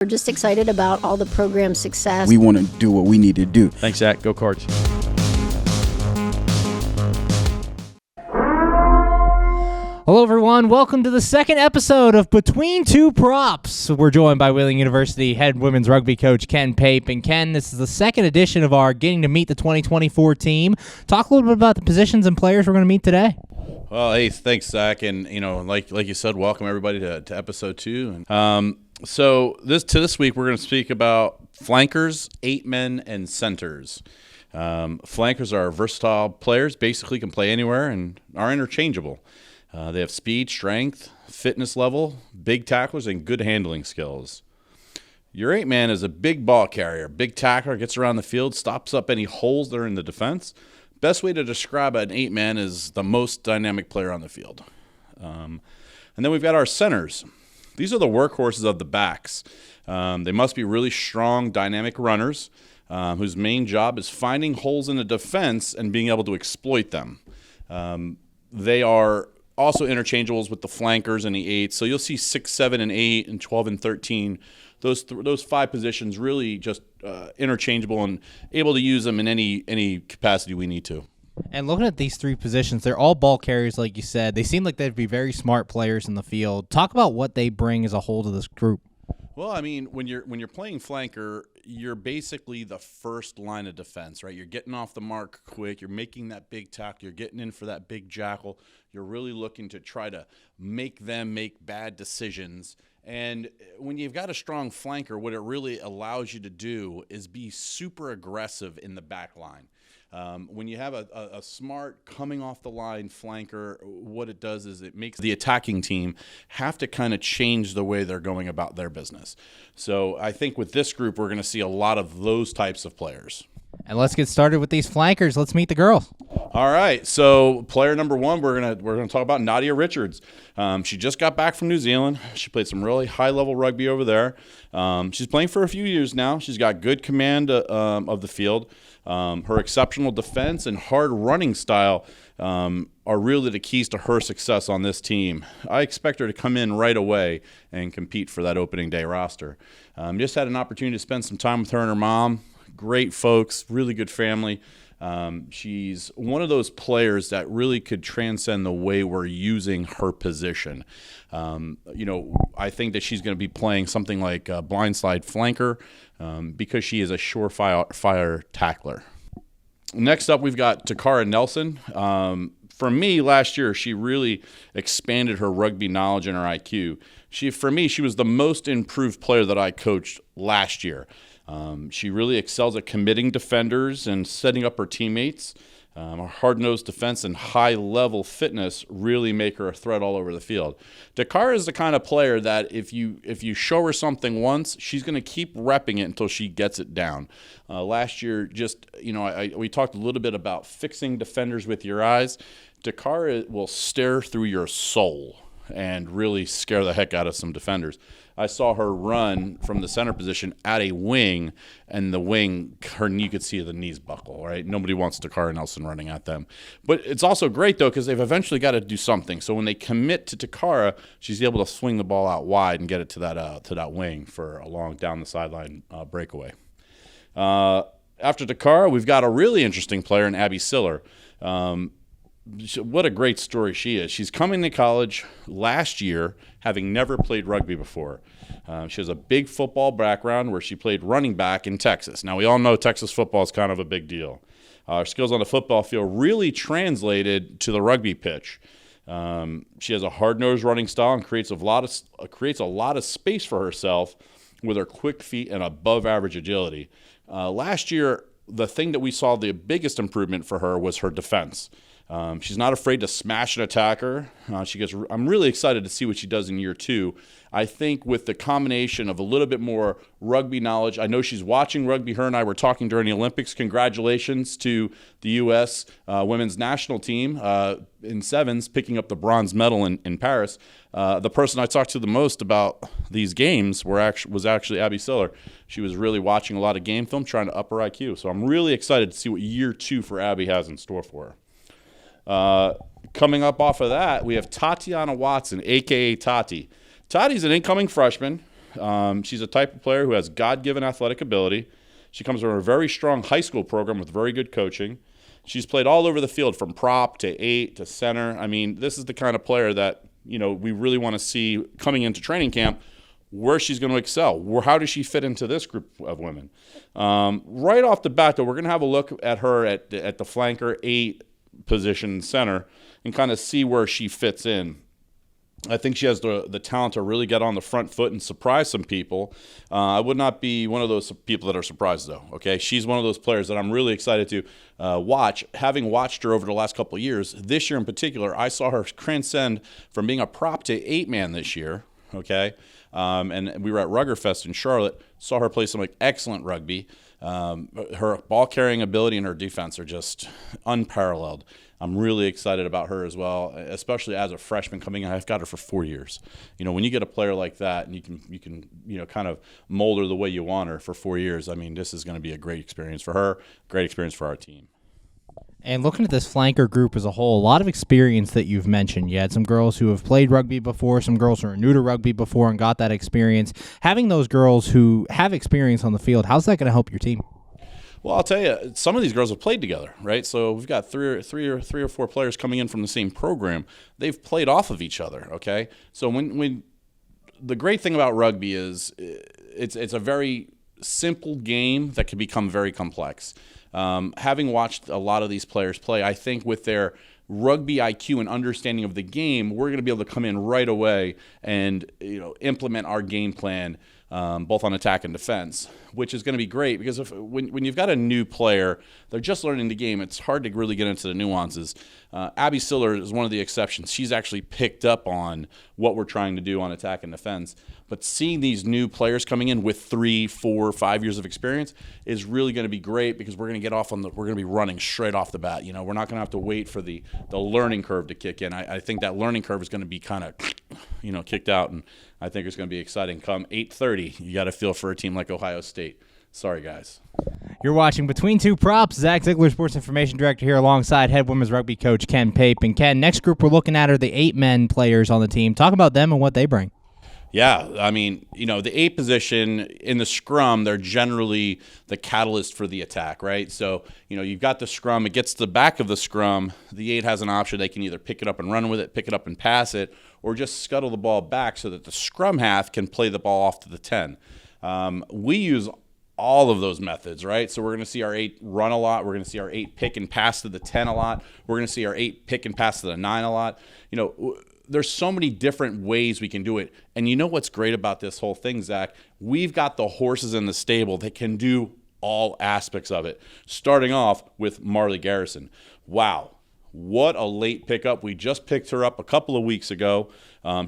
We're just excited about all the program success. We want to do what we need to do. Thanks, Zach. Go Cards. Hello, everyone. Welcome to the second episode of Between Two Props. We're joined by Wheeling University head women's rugby coach Ken Pape. And Ken, this is the second edition of our Getting to Meet the 2024 team. Talk a little bit about the positions and players we're going to meet today. Well, hey, thanks, Zach. And, like you said, welcome everybody to episode 2. So this week, we're going to speak about flankers, 8 men, and centers. Flankers are versatile players, basically can play anywhere and are interchangeable. They have speed, strength, fitness level, big tacklers, and good handling skills. Your 8-man is a big ball carrier, big tackler, gets around the field, stops up any holes that are in the defense. Best way to describe an 8-man is the most dynamic player on the field. And then we've got our centers. These are the workhorses of the backs. They must be really strong, dynamic runners whose main job is finding holes in the defense and being able to exploit them. They are also interchangeables with the flankers and the 8s. So you'll see 6, 7, and 8, and 12 and 13. Those 5 positions really just interchangeable and able to use them in any capacity we need to. And looking at these 3 positions, they're all ball carriers, like you said. They seem like they'd be very smart players in the field. Talk about what they bring as a whole to this group. Well, I mean, when you're playing flanker, you're basically the first line of defense, right? You're getting off the mark quick. You're making that big tackle. You're getting in for that big jackal. You're really looking to try to make them make bad decisions. And when you've got a strong flanker, what it really allows you to do is be super aggressive in the back line. When you have a smart coming off the line flanker, what it does is it makes the attacking team have to kind of change the way they're going about their business. So I think with this group, we're going to see a lot of those types of players. And let's get started with these flankers. Let's meet the girls. All right. So player number 1, we're gonna talk about Nadia Richards. She just got back from New Zealand. She played some really high level rugby over there. She's playing for a few years now. She's got good command of the field. Her exceptional defense and hard running style are really the keys to her success on this team. I expect her to come in right away and compete for that opening day roster. Just had an opportunity to spend some time with her and her mom. Great folks, really good family. She's one of those players that really could transcend the way we're using her position. I think that she's going to be playing something like a blindside flanker because she is a surefire tackler. Next up, we've got Takara Nelson. For me, last year, she really expanded her rugby knowledge and her IQ. For me, she was the most improved player that I coached last year. She really excels at committing defenders and setting up her teammates. Her hard-nosed defense and high-level fitness really make her a threat all over the field. Takara is the kind of player that if you show her something once, she's going to keep repping it until she gets it down. Last year, we talked a little bit about fixing defenders with your eyes. Takara will stare through your soul and really scare the heck out of some defenders. I saw her run from the center position at a wing, and the wing, you could see the knees buckle, right? Nobody wants Takara Nelson running at them. But it's also great, though, because they've eventually got to do something. So when they commit to Takara, she's able to swing the ball out wide and get it to that wing for a long down the sideline breakaway. After Takara, we've got a really interesting player in Abby Siller. What a great story she is. She's coming to college last year, having never played rugby before. She has a big football background where she played running back in Texas. Now, we all know Texas football is kind of a big deal. Her skills on the football field really translated to the rugby pitch. She has a hard-nosed running style and creates a lot of space for herself with her quick feet and above-average agility. Last year, the thing that we saw the biggest improvement for her was her defense. She's not afraid to smash an attacker. I'm really excited to see what she does in year 2. I think with the combination of a little bit more rugby knowledge, I know she's watching rugby. Her and I were talking during the Olympics. Congratulations to the U.S. Women's national team in sevens, picking up the bronze medal in Paris. The person I talked to the most about these games was actually Abby Siller. She was really watching a lot of game film, trying to up her IQ. So I'm really excited to see what year 2 for Abby has in store for her. Coming up off of that, we have Tatiana Watson, a.k.a. Tati. Tati's an incoming freshman. She's a type of player who has God-given athletic ability. She comes from a very strong high school program with very good coaching. She's played all over the field from prop to 8 to center. I mean, this is the kind of player that, we really want to see coming into training camp, where she's going to excel. How does she fit into this group of women? Right off the bat, though, we're going to have a look at her at the flanker 8 position center and kind of see where she fits in. I think she has the talent to really get on the front foot and surprise some people. I would not be one of those people that are surprised, though. Okay, she's one of those players that I'm really excited to watch. Having watched her over the last couple of years, this year in particular, I saw her transcend from being a prop to 8-man this year. Okay, and we were at Ruggerfest in Charlotte. Saw her play some excellent rugby. Her ball carrying ability and her defense are just unparalleled. I'm really excited about her as well, especially as a freshman coming in. I've got her for 4 years. When you get a player like that and you can kind of mold her the way you want her for 4 years, I mean, this is going to be a great experience for her, great experience for our team. And looking at this flanker group as a whole, a lot of experience that you've mentioned. You had some girls who have played rugby before, some girls who are new to rugby before and got that experience. Having those girls who have experience on the field, how's that going to help your team? Well, I'll tell you, some of these girls have played together, right? So we've got three or four players coming in from the same program. They've played off of each other, okay? So when the great thing about rugby is it's a very simple game that can become very complex. Having watched a lot of these players play, I think with their rugby IQ and understanding of the game, we're going to be able to come in right away and implement our game plan both on attack and defense, which is going to be great because when you've got a new player, they're just learning the game. It's hard to really get into the nuances. Abby Siller is one of the exceptions. She's actually picked up on what we're trying to do on attack and defense. But seeing these new players coming in with 3, 4, 5 years of experience is really going to be great because we're going to we're going to be running straight off the bat. We're not going to have to wait for the learning curve to kick in. I think that learning curve is going to be kind of kicked out, and I think it's going to be exciting. Come 8:30, you got to feel for a team like Ohio State. Sorry, guys. You're watching Between Two Props. Zach Ziegler, Sports Information Director, here alongside head women's rugby coach Ken Pape. And Ken, next group we're looking at are the 8-men players on the team. Talk about them and what they bring. Yeah, I mean, the 8 position in the scrum, they're generally the catalyst for the attack, right? So, you've got the scrum. It gets to the back of the scrum. The 8 has an option. They can either pick it up and run with it, pick it up and pass it, or just scuttle the ball back so that the scrum half can play the ball off to the 10. We use all of those methods, right? So we're going to see our 8 run a lot. We're going to see our 8 pick and pass to the 10 a lot. We're going to see our 8 pick and pass to the 9 a lot. There's so many different ways we can do it. And you know what's great about this whole thing, Zach? We've got the horses in the stable that can do all aspects of it. Starting off with Marley Garrison. Wow, what a late pickup. We just picked her up a couple of weeks ago.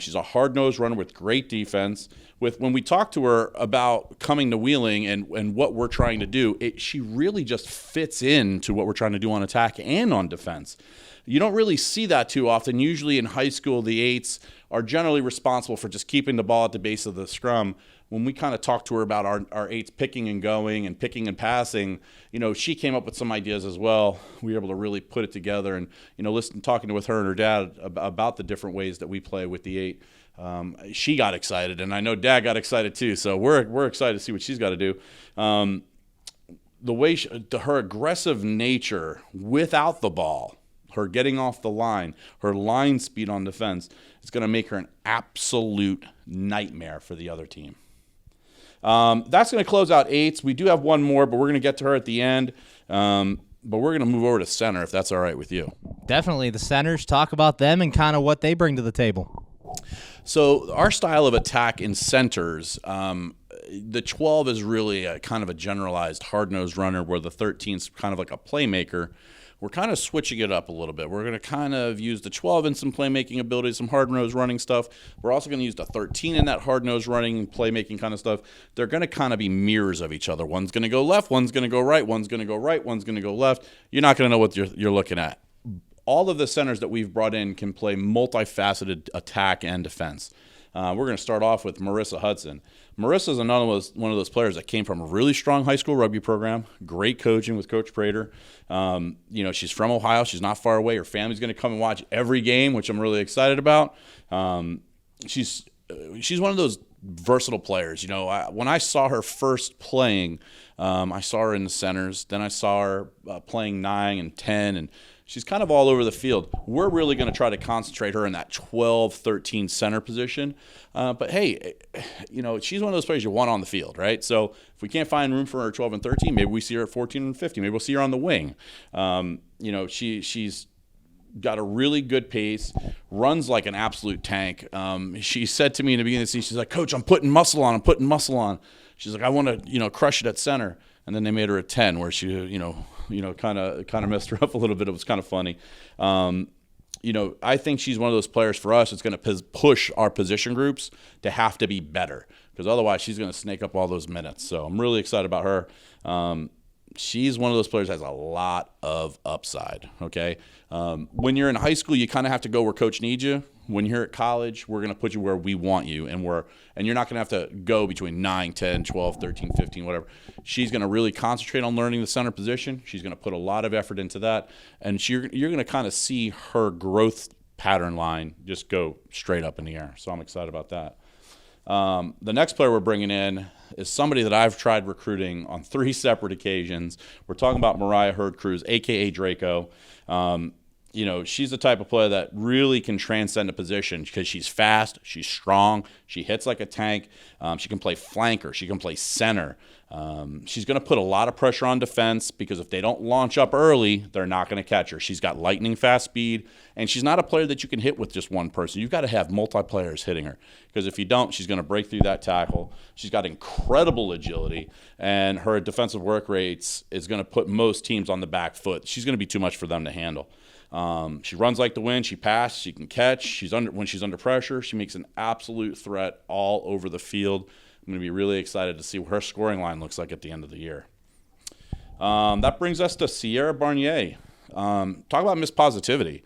She's a hard-nosed runner with great defense. When we talked to her about coming to Wheeling and what we're trying to do, she really just fits into what we're trying to do on attack and on defense. You don't really see that too often. Usually in high school, the 8s are generally responsible for just keeping the ball at the base of the scrum. When we kind of talked to her about our 8s picking and going and picking and passing, she came up with some ideas as well. We were able to really put it together and, talking with her and her dad about the different ways that we play with the 8. She got excited, and I know Dad got excited too. So we're excited to see what she's got to do. The way her aggressive nature without the ball, her getting off the line, her line speed on defense, is going to make her an absolute nightmare for the other team. That's going to close out 8s. We do have one more, but we're going to get to her at the end. But we're going to move over to center, if that's all right with you. Definitely. The centers, talk about them and kind of what they bring to the table. So our style of attack in centers, the 12 is really a kind of a generalized hard-nosed runner where the 13 is kind of like a playmaker. We're kind of switching it up a little bit. We're going to kind of use the 12 in some playmaking abilities, some hard-nosed running stuff. We're also going to use the 13 in that hard-nosed running, playmaking kind of stuff. They're going to kind of be mirrors of each other. One's going to go left, one's going to go right, one's going to go right, one's going to go left. You're not going to know what you're looking at. All of the centers that we've brought in can play multifaceted attack and defense. We're going to start off with Marissa Hudson. Marissa is one of those players that came from a really strong high school rugby program, great coaching with Coach Prater. She's from Ohio. She's not far away. Her family's going to come and watch every game, which I'm really excited about. She's one of those versatile players. When I saw her first playing, I saw her in the centers. Then I saw her playing 9 and 10, and she's kind of all over the field. We're really going to try to concentrate her in that 12, 13 center position. But, hey, she's one of those players you want on the field, right? So if we can't find room for her 12 and 13, maybe we see her at 14 and 15. Maybe we'll see her on the wing. She's got a really good pace, runs like an absolute tank. She said to me in the beginning of the season, she's like, Coach, I'm putting muscle on. She's like, I want to, crush it at center. And then they made her a 10 where she, kind of messed her up a little bit. It was kind of funny. I think she's one of those players for us that's going to push our position groups to have to be better, because otherwise she's going to snake up all those minutes. So I'm really excited about her. She's one of those players that has a lot of upside, okay? When you're in high school, you kind of have to go where coach needs you. When you're at college, we're going to put you where we want you, and you're not going to have to go between 9, 10, 12, 13, 15, whatever. She's going to really concentrate on learning the center position. She's going to put a lot of effort into that, and you're going to kind of see her growth pattern line just go straight up in the air. So I'm excited about that. The next player we're bringing in is somebody that I've tried recruiting on 3 separate occasions. We're talking about Mariah Hurd-Cruz, a.k.a. Draco. She's the type of player that really can transcend a position because she's fast, she's strong, she hits like a tank. She can play flanker, she can play center. She's going to put a lot of pressure on defense because if they don't launch up early, they're not going to catch her. She's got lightning fast speed, and she's not a player that you can hit with just one person. You've got to have multi-players hitting her, because if you don't, she's going to break through that tackle. She's got incredible agility, and her defensive work rates is going to put most teams on the back foot. She's going to be too much for them to handle. She runs like the wind. She passes. She can catch. When she's under pressure, she makes an absolute threat all over the field. I'm going to be really excited to see what her scoring line looks like at the end of the year. That brings us to Sierra Barnier. Talk about Miss Positivity.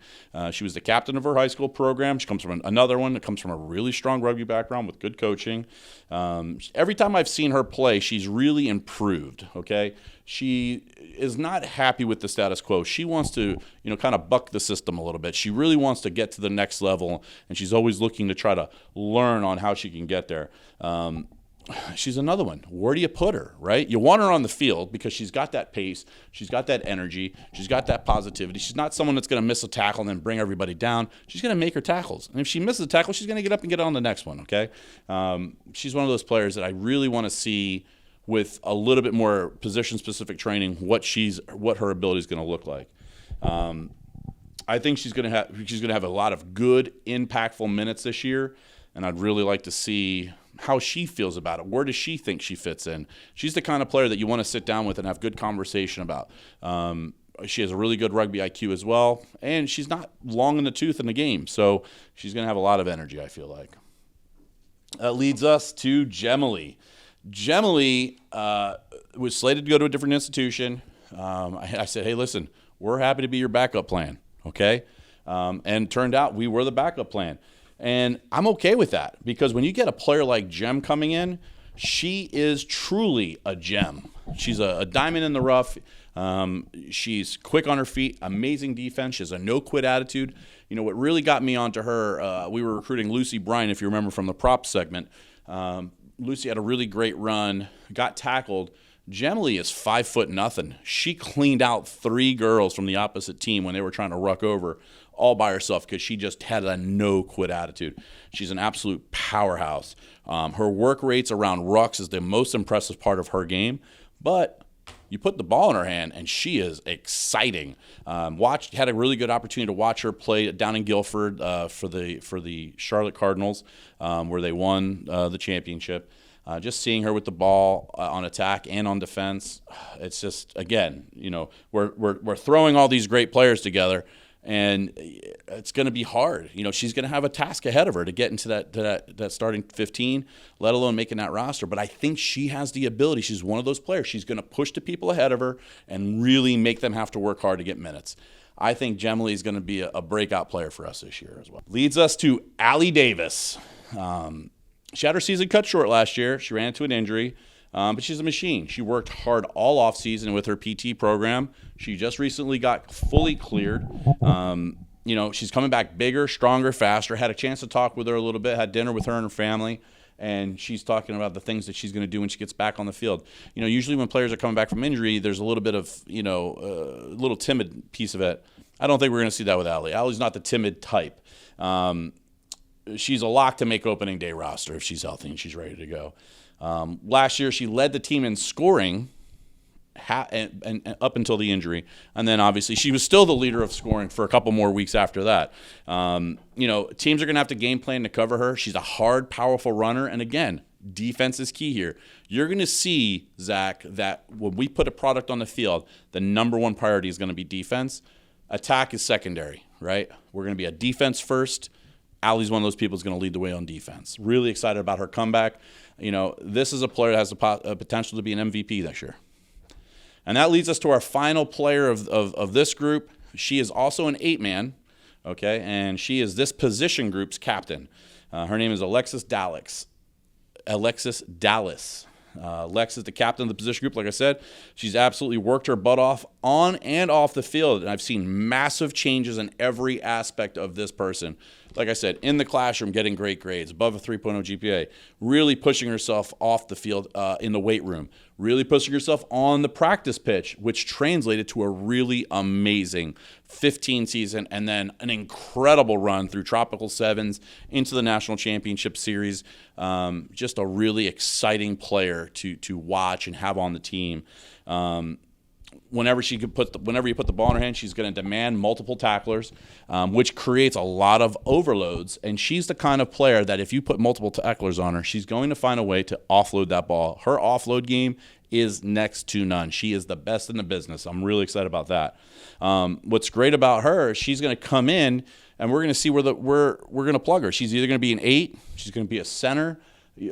She was the captain of her high school program. She comes from another one that comes from a really strong rugby background with good coaching. Every time I've seen her play, she's really improved, okay? She is not happy with the status quo. She wants to, kind of buck the system a little bit. She really wants to get to the next level, and she's always looking to try to learn on how she can get there. She's another one. Where do you put her, right? You want her on the field because she's got that pace, she's got that energy, she's got that positivity. She's not someone that's going to miss a tackle and then bring everybody down. She's going to make her tackles. And if she misses a tackle, she's going to get up and get on the next one, okay? She's one of those players that I really want to see with a little bit more position-specific training, what her ability is going to look like. I think she's going to have a lot of good, impactful minutes this year, and I'd really like to see how she feels about it. Where does she think she fits in? She's the kind of player that you want to sit down with and have good conversation about. She has a really good rugby IQ as well, and she's not long in the tooth in the game, so she's going to have a lot of energy, I feel like. That leads us to Gemily. Gemily was slated to go to a different institution. I said, hey, listen, we're happy to be your backup plan, okay? And turned out we were the backup plan. And I'm okay with that, because when you get a player like Gem coming in, she is truly a gem. She's a diamond in the rough. She's quick on her feet, amazing defense. She has a no-quit attitude. What really got me onto her, we were recruiting Lucy Bryan, if you remember from the props segment. Lucy had a really great run, got tackled. Gemily is 5'0". She cleaned out 3 girls from the opposite team when they were trying to ruck over all by herself because she just had a no-quit attitude. She's an absolute powerhouse. Her work rates around rucks is the most impressive part of her game, but you put the ball in her hand, and she is exciting. Had a really good opportunity to watch her play down in Guilford for the Charlotte Cardinals, where they won the championship. Just seeing her with the ball on attack and on defense, it's just, again, we're throwing all these great players together, and it's going to be hard. She's going to have a task ahead of her to get into that starting 15, let alone making that roster. But I think she has the ability. She's one of those players. She's going to push the people ahead of her and really make them have to work hard to get minutes. I think Gemily is going to be a breakout player for us this year as well. Leads us to Allie Davis. She had her season cut short last year. She ran into an injury, but she's a machine. She worked hard all offseason with her PT program. She just recently got fully cleared. She's coming back bigger, stronger, faster. Had a chance to talk with her a little bit, had dinner with her and her family. and she's talking about the things that she's going to do when she gets back on the field. Usually when players are coming back from injury, there's a little bit of, a little timid piece of it. I don't think we're going to see that with Allie. Allie's not the timid type. She's a lock to make opening day roster if she's healthy and she's ready to go. Last year, she led the team in scoring and up until the injury, and then obviously she was still the leader of scoring for a couple more weeks after that. Teams are going to have to game plan to cover her. She's a hard, powerful runner, and again, defense is key here. You're going to see, Zach, that when we put a product on the field, the number one priority is going to be defense. Attack is secondary, right? We're going to be a defense first. Allie's one of those people who's going to lead the way on defense. Really excited about her comeback. This is a player that has a potential to be an MVP this year. And that leads us to our final player of this group. She is also an 8-man, okay, and she is this position group's captain. Her name is Alexis Dallas. Lex is the captain of the position group. Like I said, she's absolutely worked her butt off on and off the field, and I've seen massive changes in every aspect of this person. Like I said, in the classroom, getting great grades, above a 3.0 GPA, really pushing herself off the field in the weight room, really pushing herself on the practice pitch, which translated to a really amazing 15 season and then an incredible run through Tropical Sevens into the National Championship Series. Just a really exciting player to watch and have on the team. Whenever you put the ball in her hand, she's going to demand multiple tacklers, which creates a lot of overloads. And she's the kind of player that if you put multiple tacklers on her, she's going to find a way to offload that ball. Her offload game is next to none. She is the best in the business. I'm really excited about that. What's great about her, she's going to come in, and we're going to see where we're going to plug her. She's either going to be an 8, she's going to be a center.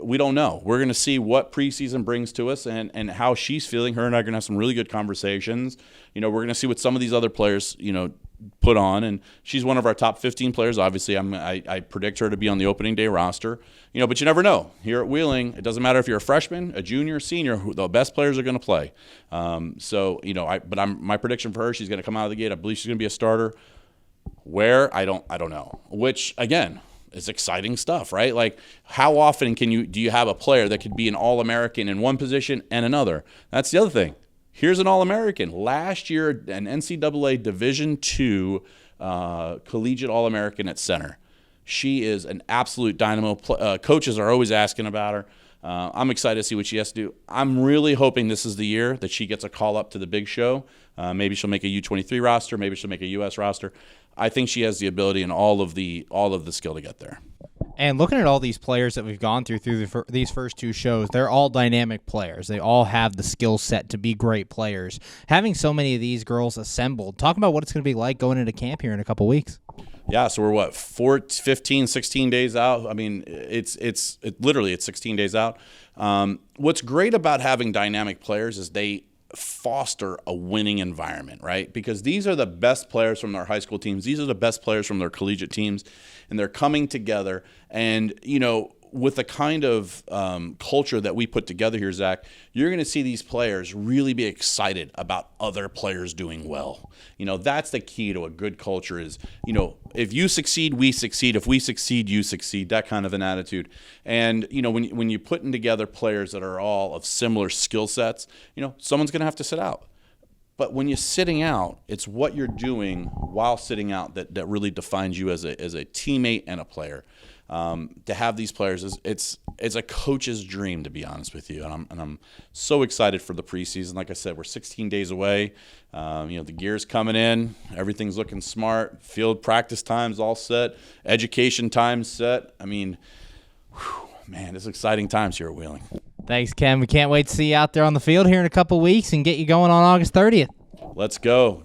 We don't know. We're going to see what preseason brings to us and how she's feeling. Her and I are going to have some really good conversations. We're going to see what some of these other players, put on. And she's one of our top 15 players. Obviously, I predict her to be on the opening day roster. But you never know. Here at Wheeling, it doesn't matter if you're a freshman, a junior, senior. The best players are going to play. My prediction for her, she's going to come out of the gate. I believe she's going to be a starter. Where? I don't know. Which, again, it's exciting stuff, right? Like, how often do you have a player that could be an All-American in one position and another? That's the other thing. Here's an All-American. Last year, an NCAA Division II collegiate All-American at center. She is an absolute dynamo. Coaches are always asking about her. I'm excited to see what she has to do. I'm really hoping this is the year that she gets a call up to the big show. Maybe she'll make a U23 roster. Maybe she'll make a U.S. roster. I think she has the ability and all of the skill to get there. And looking at all these players that we've gone through these first two shows, they're all dynamic players. They all have the skill set to be great players. Having so many of these girls assembled, talk about what it's going to be like going into camp here in a couple weeks. Yeah, so we're 15, 16 days out. I mean, it's literally 16 days out. What's great about having dynamic players is they foster a winning environment, right? Because these are the best players from their high school teams. These are the best players from their collegiate teams, and they're coming together. And, with the kind of culture that we put together here, Zach, you're going to see these players really be excited about other players doing well. That's the key to a good culture is, if you succeed, we succeed. If we succeed, you succeed, that kind of an attitude. And, when you're putting together players that are all of similar skill sets, someone's going to have to sit out. But when you're sitting out, it's what you're doing while sitting out that really defines you as a teammate and a player. To have these players it's a coach's dream, to be honest with you, and I'm so excited for the preseason. Like I said, we're 16 days away. The gear's coming in, everything's looking smart. Field practice time's all set, education time's set. I mean, man, it's exciting times here at Wheeling. Thanks, Ken. We can't wait to see you out there on the field here in a couple weeks and get you going on August 30th. Let's go.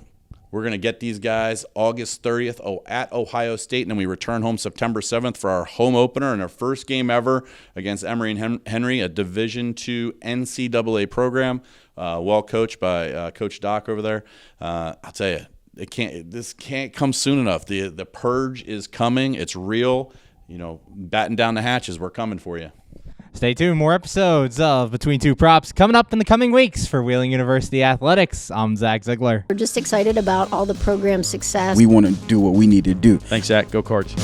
We're going to get these guys August 30th at Ohio State, and then we return home September 7th for our home opener and our first game ever against Emory and Henry, a Division II NCAA program, well coached by Coach Doc over there. I'll tell you, this can't come soon enough. The purge is coming. It's real. Batten down the hatches. We're coming for you. Stay tuned. More episodes of Between Two Props coming up in the coming weeks for Wheeling University Athletics. I'm Zach Ziegler. We're just excited about all the program success. We want to do what we need to do. Thanks, Zach. Go Cards.